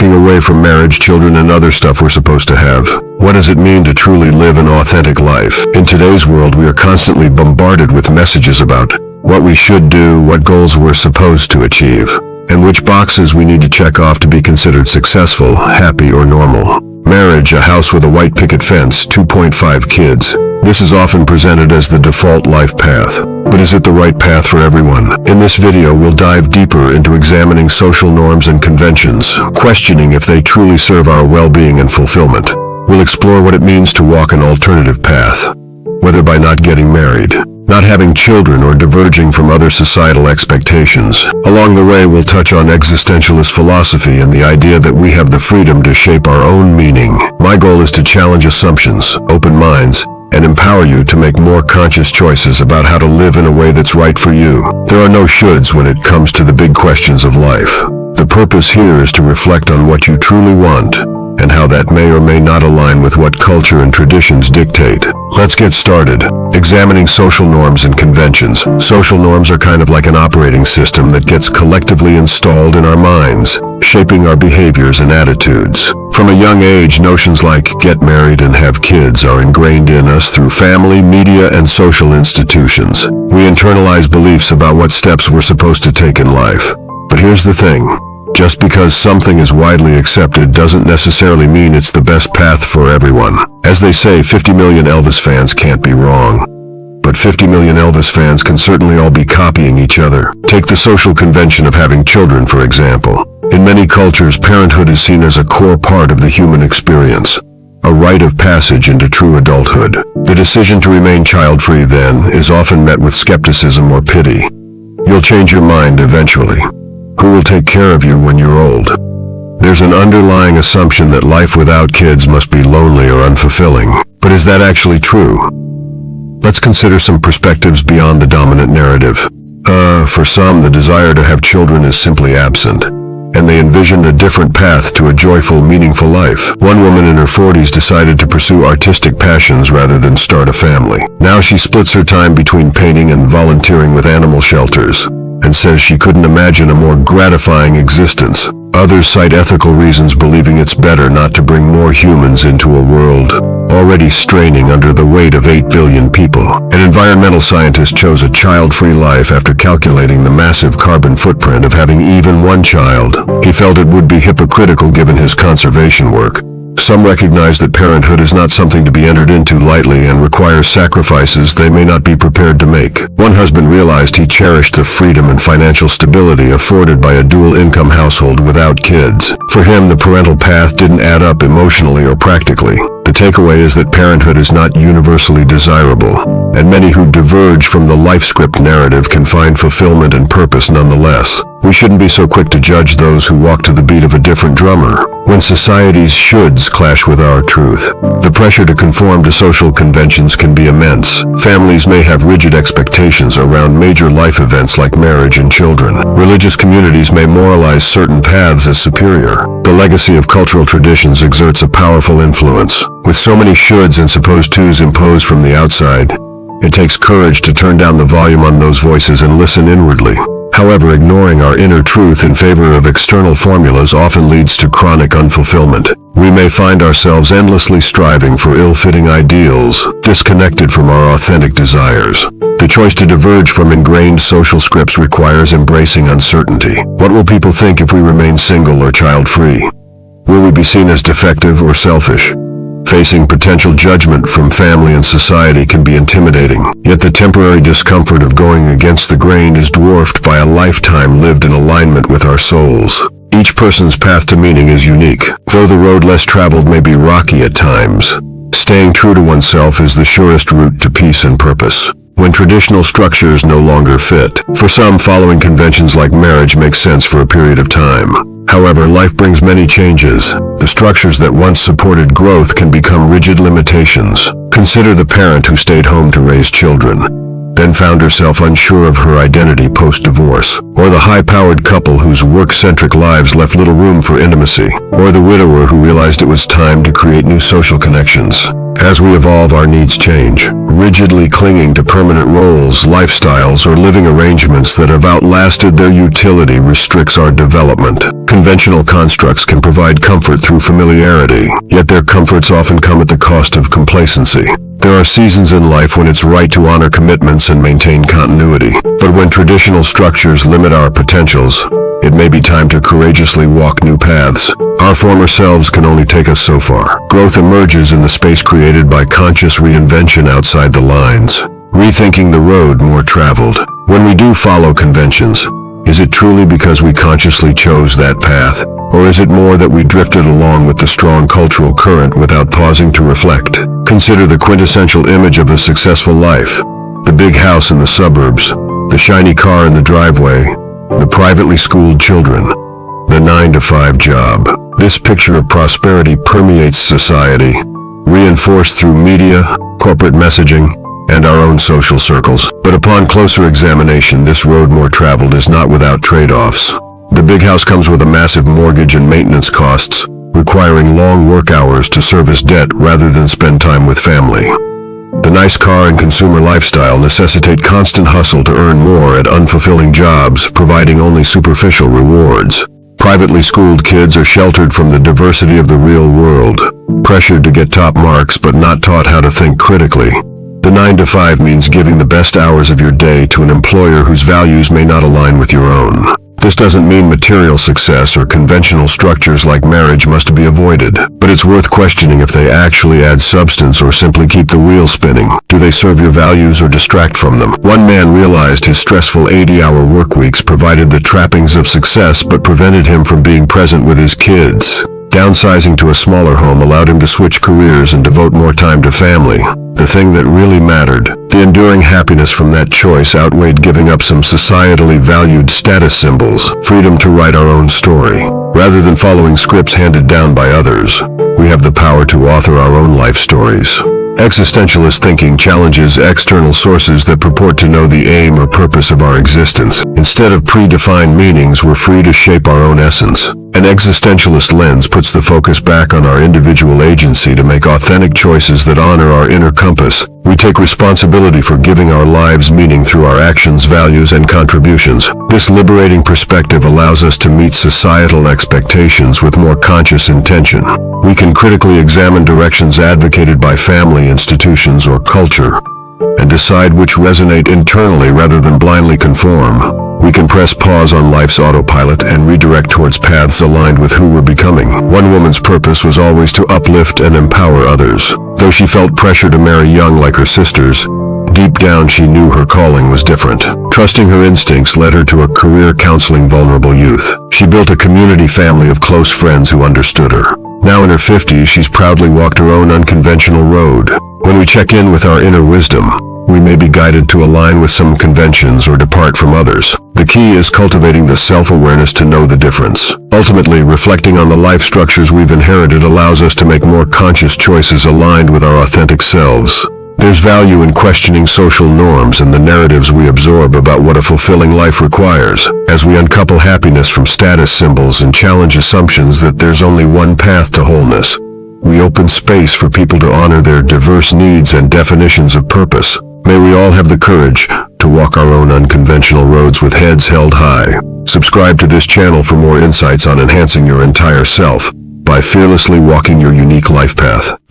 walking away from marriage, children, and other stuff we're supposed to have. What does it mean to truly live an authentic life? In today's world, we are constantly bombarded with messages about what we should do, what goals we're supposed to achieve, and which boxes we need to check off to be considered successful, happy, or normal. Marriage, a house with a white picket fence, 2.5 kids. This is often presented as the default life path. But is it the right path for everyone? In this video, we'll dive deeper into examining social norms and conventions, questioning if they truly serve our well-being and fulfillment. We'll explore what it means to walk an alternative path, whether by not getting married, not having children, or diverging from other societal expectations. Along the way, we'll touch on existentialist philosophy and the idea that we have the freedom to shape our own meaning. My goal is to challenge assumptions, open minds, and empower you to make more conscious choices about how to live in a way that's right for you. There are no shoulds when it comes to the big questions of life. The purpose here is to reflect on what you truly want, and how that may or may not align with what culture and traditions dictate. Let's get started. Examining social norms and conventions. Social norms are kind of like an operating system that gets collectively installed in our minds, shaping our behaviors and attitudes. From a young age, notions like get married and have kids are ingrained in us through family, media, and social institutions. We internalize beliefs about what steps we're supposed to take in life. But here's the thing. Just because something is widely accepted doesn't necessarily mean it's the best path for everyone. As they say, 50 million Elvis fans can't be wrong. But 50 million Elvis fans can certainly all be copying each other. Take the social convention of having children, for example. In many cultures, parenthood is seen as a core part of the human experience, a rite of passage into true adulthood. The decision to remain child-free, then, is often met with skepticism or pity. You'll change your mind eventually. Who will take care of you when you're old? There's an underlying assumption that life without kids must be lonely or unfulfilling. But is that actually true? Let's consider some perspectives beyond the dominant narrative. For some, the desire to have children is simply absent, and they envision a different path to a joyful, meaningful life. One woman in her 40s decided to pursue artistic passions rather than start a family. Now she splits her time between painting and volunteering with animal shelters, and says she couldn't imagine a more gratifying existence. Others cite ethical reasons, believing it's better not to bring more humans into a world already straining under the weight of 8 billion people. An environmental scientist chose a child-free life after calculating the massive carbon footprint of having even one child. He felt it would be hypocritical given his conservation work. Some recognize that parenthood is not something to be entered into lightly and requires sacrifices they may not be prepared to make. One husband realized he cherished the freedom and financial stability afforded by a dual-income household without kids. For him, the parental path didn't add up emotionally or practically. The takeaway is that parenthood is not universally desirable, and many who diverge from the life script narrative can find fulfillment and purpose nonetheless. We shouldn't be so quick to judge those who walk to the beat of a different drummer. When society's shoulds clash with our truth, the pressure to conform to social conventions can be immense. Families may have rigid expectations around major life events like marriage and children. Religious communities may moralize certain paths as superior. The legacy of cultural traditions exerts a powerful influence. With so many shoulds and supposed tos imposed from the outside, it takes courage to turn down the volume on those voices and listen inwardly. However, ignoring our inner truth in favor of external formulas often leads to chronic unfulfillment. We may find ourselves endlessly striving for ill-fitting ideals, disconnected from our authentic desires. The choice to diverge from ingrained social scripts requires embracing uncertainty. What will people think if we remain single or child-free? Will we be seen as defective or selfish? Facing potential judgment from family and society can be intimidating, yet the temporary discomfort of going against the grain is dwarfed by a lifetime lived in alignment with our souls. Each person's path to meaning is unique, though the road less traveled may be rocky at times. Staying true to oneself is the surest route to peace and purpose. When traditional structures no longer fit, for some, following conventions like marriage makes sense for a period of time. However, life brings many changes. The structures that once supported growth can become rigid limitations. Consider the parent who stayed home to raise children, then found herself unsure of her identity post-divorce, or the high-powered couple whose work-centric lives left little room for intimacy, or the widower who realized it was time to create new social connections. As we evolve, our needs change. Rigidly clinging to permanent roles, lifestyles, or living arrangements that have outlasted their utility restricts our development. Conventional constructs can provide comfort through familiarity, yet their comforts often come at the cost of complacency. There are seasons in life when it's right to honor commitments and maintain continuity. But when traditional structures limit our potentials, it may be time to courageously walk new paths. Our former selves can only take us so far. Growth emerges in the space created by conscious reinvention outside the lines. Rethinking the road more traveled. When we do follow conventions, is it truly because we consciously chose that path? Or is it more that we drifted along with the strong cultural current without pausing to reflect? Consider the quintessential image of a successful life. The big house in the suburbs, the shiny car in the driveway, the privately schooled children, the 9-to-5 job. This picture of prosperity permeates society, reinforced through media, corporate messaging, and our own social circles. But upon closer examination, this road more traveled is not without trade-offs. The big house comes with a massive mortgage and maintenance costs, requiring long work hours to service debt rather than spend time with family. The nice car and consumer lifestyle necessitate constant hustle to earn more at unfulfilling jobs, providing only superficial rewards. Privately schooled kids are sheltered from the diversity of the real world, pressured to get top marks but not taught how to think critically. The 9-to-5 means giving the best hours of your day to an employer whose values may not align with your own. This doesn't mean material success or conventional structures like marriage must be avoided, but it's worth questioning if they actually add substance or simply keep the wheel spinning. Do they serve your values or distract from them? One man realized his stressful 80-hour work weeks provided the trappings of success but prevented him from being present with his kids. Downsizing to a smaller home allowed him to switch careers and devote more time to family, the thing that really mattered. The enduring happiness from that choice outweighed giving up some societally valued status symbols, freedom to write our own story. Rather than following scripts handed down by others, we have the power to author our own life stories. Existentialist thinking challenges external sources that purport to know the aim or purpose of our existence. Instead of predefined meanings, we're free to shape our own essence. An existentialist lens puts the focus back on our individual agency to make authentic choices that honor our inner compass. We take responsibility for giving our lives meaning through our actions, values, and contributions. This liberating perspective allows us to meet societal expectations with more conscious intention. We can critically examine directions advocated by family, institutions, or culture, and decide which resonate internally rather than blindly conform. We can press pause on life's autopilot and redirect towards paths aligned with who we're becoming. One woman's purpose was always to uplift and empower others. Though she felt pressure to marry young like her sisters, deep down she knew her calling was different. Trusting her instincts led her to a career counseling vulnerable youth. She built a community family of close friends who understood her. Now in her 50s, she's proudly walked her own unconventional road. When we check in with our inner wisdom, we may be guided to align with some conventions or depart from others. The key is cultivating the self-awareness to know the difference. Ultimately, reflecting on the life structures we've inherited allows us to make more conscious choices aligned with our authentic selves. There's value in questioning social norms and the narratives we absorb about what a fulfilling life requires. As we uncouple happiness from status symbols and challenge assumptions that there's only one path to wholeness, we open space for people to honor their diverse needs and definitions of purpose. May we all have the courage to walk our own unconventional roads with heads held high. Subscribe to this channel for more insights on enhancing your entire self by fearlessly walking your unique life path.